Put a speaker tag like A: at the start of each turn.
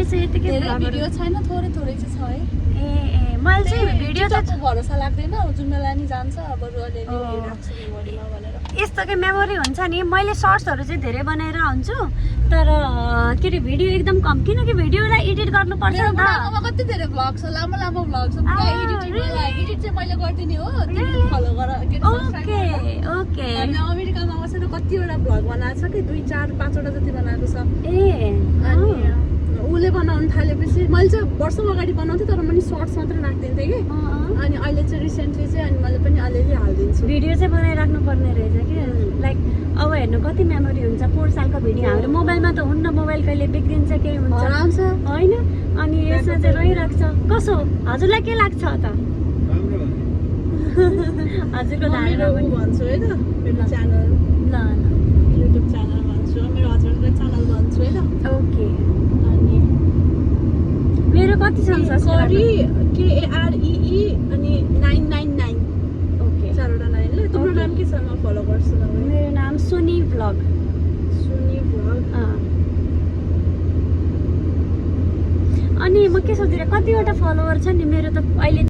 A: मैले चाहिँ यतिकै
B: धेरै भिडियो छैन, थोरै थोरै चाहिँ छ है।
A: ए मैले चाहिँ भिडियो त
B: भरोसा लाग्दैन, जुन बेला नि जान्छ अब अलिअलि हेरिराख्छु मेमोरीमा भनेर।
A: यस्तो के मेमोरी हुन्छ नि, मैले सर्ट्सहरू चाहिँ धेरै बनाएर हुन्छु तर के अरे भिडियो एकदम कम, किनकि भिडियोलाई एडिट गर्नुपर्छ नि त।
B: मेरोमा कति धेरै भ्लग छ, लामो लामो भ्लग छ, पुरा एडिट चाहिँ मैले गर्दिने हो, तिमीले फलो गर।
A: Okay okay.
B: हामी अमेरिकामा बसेर कतिवटा भ्लग बनाएको छ कि 2, 4, 5 वटा जति बनाएको छ।
A: ए
B: अनि उसले बनाउनु थालेपछि मैले चाहिँ वर्षौँ अगाडि बनाउँथेँ तर मैले सर्ट्स मात्रै राखिदिन्थेँ कि, अनि अहिले चाहिँ रिसेन्टली चाहिँ अनि मैले पनि अलिअलि हालिदिन्छु।
A: भिडियो चाहिँ बनाइराख्नु पर्ने रहेछ कि, लाइक अब हेर्नु कति मेमोरी हुन्छ 4 सालको भिडियो। हाम्रो मोबाइलमा त हुन्न, मोबाइल कहिले बिग्रिन्छ केही हुन्छ
B: आराम छ
A: होइन, अनि यसमा चाहिँ रहिरहेको छ। कसो हजुरलाई के लाग्छ त? हजुरको धारणा पनि
B: भन्छु है त, मेरो च्यानल
A: ल
B: युट्युब च्यानल भन्छु, मेरो हस्बेन्डको च्यानल भन्छु है त।
A: ओके।
B: अनि
A: मेरो कति छ
B: करी KAREE अनि 999
A: ओके।
B: 4वटा 9 ल। तिम्रो नाम के छ? म फलो गर्छु ल।
A: मेरो नाम सुनी भ्लग।
B: सुनी भ्लग।
A: अनि म के सोचिरहेको कतिवटा फलोवर छ नि मेरो त अहिले